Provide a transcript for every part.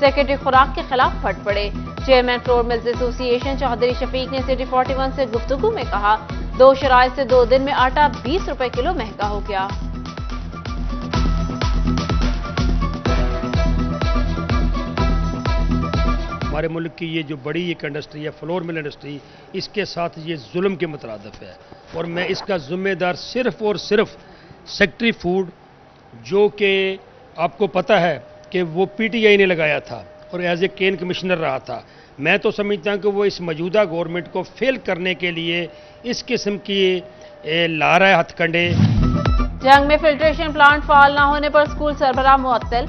Secretary خوراک کے خلاف پھٹ پڑے۔ چیئرمین فلور ملز ایسوسی ایشن چوہدری شفیق نے سٹی 41 سے گفتگو میں کہا 2 شرائط سے 2 دن میں آٹا 20 روپے کلو مہنگا ہو گیا۔ ہمارے ملک کی یہ جو بڑی ایک انڈسٹری ہے فلور مل انڈسٹری، اس کے ساتھ یہ ظلم کے مترادف ہے، اور میں اس کا ذمہ دار صرف اور صرف سیکٹری فوڈ، جو کہ آپ کو پتہ ہے کہ وہ پی ٹی آئی نے لگایا تھا اور ایز اے کین کمشنر رہا تھا۔ میں تو سمجھتا ہوں کہ وہ اس موجودہ گورنمنٹ کو فیل کرنے کے لیے اس قسم کی لا رہا ہے ہتھ کنڈے۔ جنگ میں فلٹریشن پلانٹ فعال نہ ہونے پر اسکول سربراہ معطل۔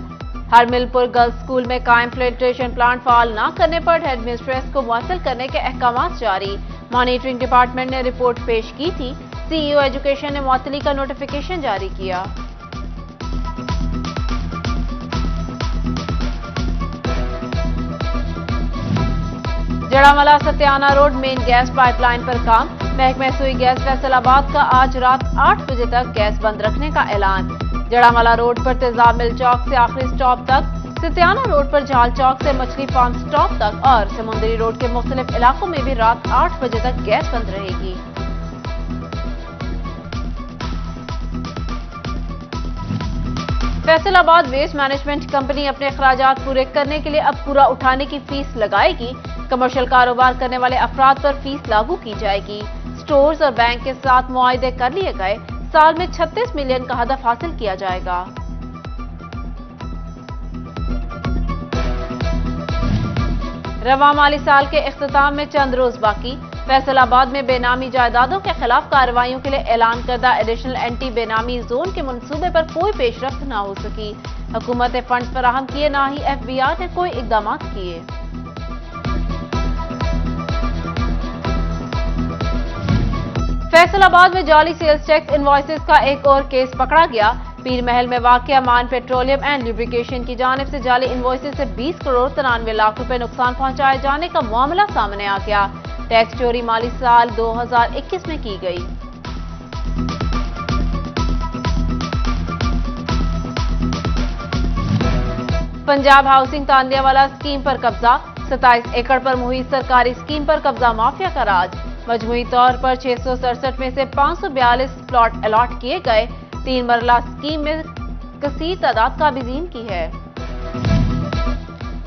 ہرمل پور گرلز اسکول میں قائم فلٹریشن پلانٹ فعال نہ کرنے پر ہیڈ مسٹریس کو معطل کرنے کے احکامات جاری۔ مانیٹرنگ ڈپارٹمنٹ نے رپورٹ پیش کی تھی۔ سی ای او ایجوکیشن نے معطلی کا نوٹیفیکیشن جاری کیا۔ جڑاملہ Satiana road main gas pipeline پر کام۔ محکمہ سوئی گیس فیصل آباد کا آج رات 8 بجے تک گیس بند رکھنے کا اعلان۔ جڑاملہ روڈ پر تیزاب مل چوک سے آخری سٹاپ تک، ستیانہ روڈ پر جھال چوک سے مچھلی فارم سٹاپ تک اور سمندری روڈ کے مختلف علاقوں میں بھی رات 8 بجے تک گیس بند رہے گی۔ فیصل آباد ویسٹ مینجمنٹ کمپنی اپنے اخراجات پورے کرنے کے لیے اب پورا اٹھانے کی فیس لگائے گی۔ کمرشل کاروبار کرنے والے افراد پر فیس لاگو کی جائے گی۔ سٹورز اور بینک کے ساتھ معاہدے کر لیے گئے، سال میں 36 ملین کا ہدف حاصل کیا جائے گا۔ رواں مالی سال کے اختتام میں چند روز باقی۔ فیصل آباد میں بے نامی جائیدادوں کے خلاف کارروائیوں کے لیے اعلان کردہ ایڈیشنل اینٹی بے نامی زون کے منصوبے پر کوئی پیش رفت نہ ہو سکی۔ حکومت نے فنڈز فراہم کیے، نہ ہی ایف بی آر نے کوئی اقدامات کیے۔ فیصل آباد میں جعلی سیلز ٹیکس انوائسز کا ایک اور کیس پکڑا گیا۔ پیر محل میں واقع مان پیٹرولیم اینڈ لیبریکیشن کی جانب سے جعلی انوائسز سے 20 کروڑ 93 لاکھ روپے نقصان پہنچائے جانے کا معاملہ سامنے آ گیا۔ ٹیکس چوری مالی سال 2021 میں کی گئی۔ پنجاب ہاؤسنگ تاندیا والا اسکیم پر قبضہ، 27 ایکڑ پر محیط سرکاری اسکیم پر قبضہ مافیا کا راج۔ مجموعی طور پر 667 میں سے 542 پلاٹ الاٹ کیے گئے۔ 3 مرلہ اسکیم میں کثیر تعداد قابضین کی ہے۔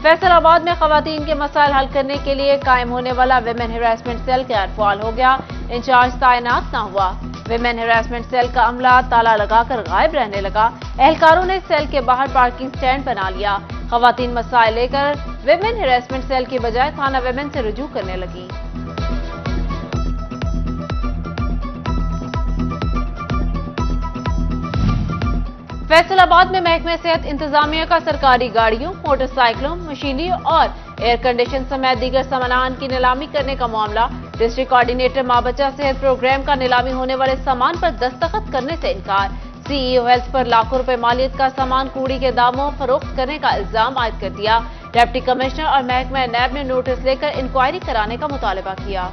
فیصل آباد میں خواتین کے مسائل حل کرنے کے لیے قائم ہونے والا ویمن ہراسمنٹ سیل غیر فعال ہو گیا۔ انچارج تعینات نہ ہوا۔ ویمن ہراسمنٹ سیل کا عملہ تالا لگا کر غائب رہنے لگا۔ اہلکاروں نے سیل کے باہر پارکنگ سٹینڈ بنا لیا۔ خواتین مسائل لے کر ویمن ہراسمنٹ سیل کی بجائے تھانہ ویمن سے رجوع کرنے لگی۔ فیصل آباد میں محکمہ صحت انتظامیہ کا سرکاری گاڑیوں، موٹر سائیکلوں، مشینری اور ایئر کنڈیشن سمیت دیگر سامان کی نیلامی کرنے کا معاملہ۔ ڈسٹرکٹ کوارڈینیٹر ماں بچہ صحت پروگرام کا نیلامی ہونے والے سامان پر دستخط کرنے سے انکار۔ سی ای او ہیلتھ پر لاکھوں روپے مالیت کا سامان کوڑی کے داموں فروخت کرنے کا الزام عائد کر دیا۔ ڈپٹی کمشنر اور محکمہ نیب نے نوٹس لے کر انکوائری کرانے کا مطالبہ کیا۔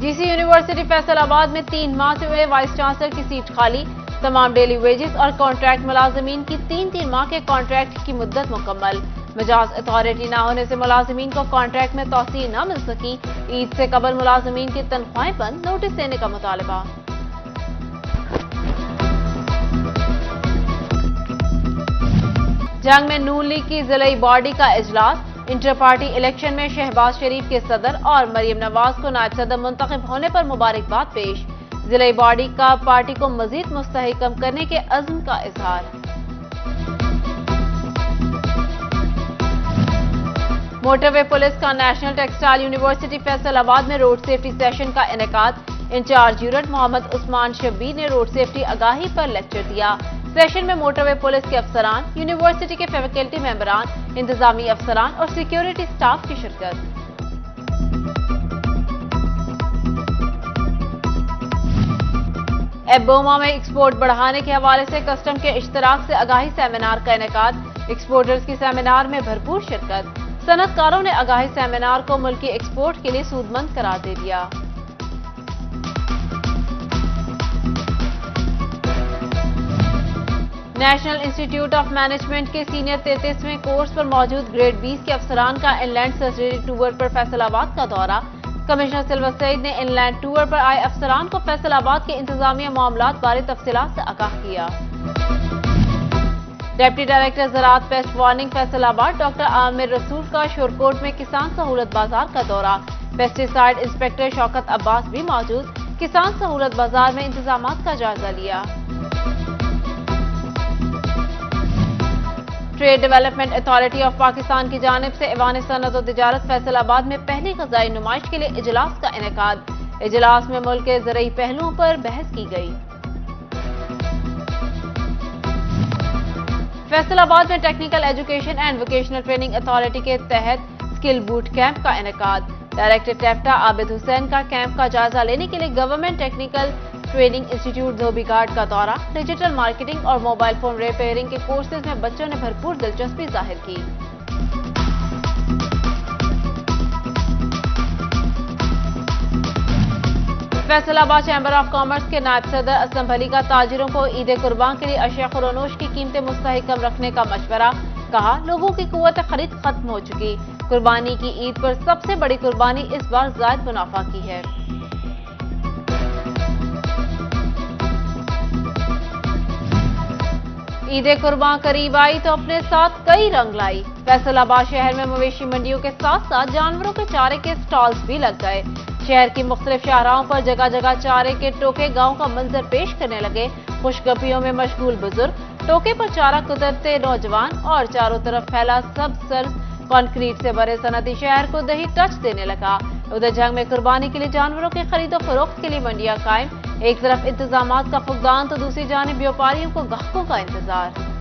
جی سی یونیورسٹی فیصل آباد میں 3 ماہ سے ہوئے وائس چانسلر کی سیٹ خالی۔ تمام ڈیلی ویجز اور کانٹریکٹ ملازمین کی 3 ماہ کے کانٹریکٹ کی مدت مکمل۔ مجاز اتھارٹی نہ ہونے سے ملازمین کو کانٹریکٹ میں توسیع نہ مل سکی۔ عید سے قبل ملازمین کی تنخواہیں بند، نوٹس دینے کا مطالبہ۔ جنگ میں نون لیگ کی ضلعی باڈی کا اجلاس۔ انٹر پارٹی الیکشن میں شہباز شریف کے صدر اور مریم نواز کو نائب صدر منتخب ہونے پر مبارکباد پیش۔ ضلعی باڈی کا پارٹی کو مزید مستحکم کرنے کے عزم کا اظہار۔ موٹر وے پولیس کا نیشنل ٹیکسٹائل یونیورسٹی فیصل آباد میں روڈ سیفٹی سیشن کا انعقاد۔ انچارج یونٹ محمد عثمان شبیر نے روڈ سیفٹی آگاہی پر لیکچر دیا۔ سیشن میں موٹر وے پولیس کے افسران، یونیورسٹی کے فیکلٹی ممبران، انتظامی افسران اور سیکیورٹی سٹاف کی شرکت۔ ایبوما میں ایکسپورٹ بڑھانے کے حوالے سے کسٹم کے اشتراک سے آگاہی سیمینار کا انعقاد۔ ایکسپورٹرز کی سیمینار میں بھرپور شرکت۔ صنعت کاروں نے آگاہی سیمینار کو ملکی ایکسپورٹ کے لیے سود مند قرار دے دیا۔ نیشنل انسٹیٹیوٹ آف مینجمنٹ کے سینئر 33ویں کورس پر موجود گریڈ 20 کے افسران کا ان لینڈ سرجری ٹور پر فیصل آباد کا دورہ۔ کمشنر سلور سعید نے ان لینڈ ٹور پر آئے افسران کو فیصل آباد کے انتظامیہ معاملات بارے تفصیلات سے آگاہ کیا۔ ڈپٹی ڈائریکٹر زراعت پیسٹ وارننگ فیصل آباد ڈاکٹر عامر رسول کا شورکوٹ میں کسان سہولت بازار کا دورہ۔ پیسٹی سائیڈ انسپکٹر شوکت عباس بھی موجود، کسان سہولت بازار میں انتظامات کا جائزہ لیا۔ Trade development authority of Pakistan کی جانب سے ایوان صنعت و تجارت فیصل آباد میں پہلی غذائی نمائش کے لیے اجلاس کا انعقاد۔ اجلاس میں ملک کے زرعی پہلوؤں پر بحث کی گئی۔ فیصل آباد میں technical education and vocational training authority کے تحت اسکل بوٹ کیمپ کا انعقاد۔ ڈائریکٹر ٹیپٹا عابد حسین کا کیمپ کا جائزہ لینے کے لیے گورنمنٹ ٹیکنیکل ٹریننگ انسٹیٹیوٹ دھوبی گھاٹ کا دورہ۔ ڈیجیٹل مارکیٹنگ اور موبائل فون ریپیئرنگ کے کورسز میں بچوں نے بھرپور دلچسپی ظاہر کی۔ فیصل آباد چیمبر آف کامرس کے نائب صدر اسلم بھلی کا تاجروں کو عید قربان کے لیے اشیاء خورونوش کی قیمتیں مستحکم رکھنے کا مشورہ۔ کہا لوگوں کی قوت خرید ختم ہو چکی، قربانی کی عید پر سب سے بڑی قربانی اس بار زائد منافع کی ہے۔ عید قربان قریب آئی تو اپنے ساتھ کئی رنگ لائی۔ فیصل آباد شہر میں مویشی منڈیوں کے ساتھ ساتھ جانوروں کے چارے کے سٹالز بھی لگ گئے۔ شہر کی مختلف شاہراہوں پر جگہ جگہ چارے کے ٹوکے گاؤں کا منظر پیش کرنے لگے۔ خوش گپیوں میں مشغول بزرگ، ٹوکے پر چارہ قدرتے نوجوان اور چاروں طرف پھیلا سب سرز کانکریٹ سے بھرے صنعتی شہر کو دہی ٹچ دینے لگا۔ ادھر جنگ میں قربانی کے لیے جانوروں کے خرید و فروخت کے لیے منڈیاں قائم۔ ایک طرف انتظامات کا فقدان تو دوسری جانب بیوپاریوں کو گاہکوں کا انتظار۔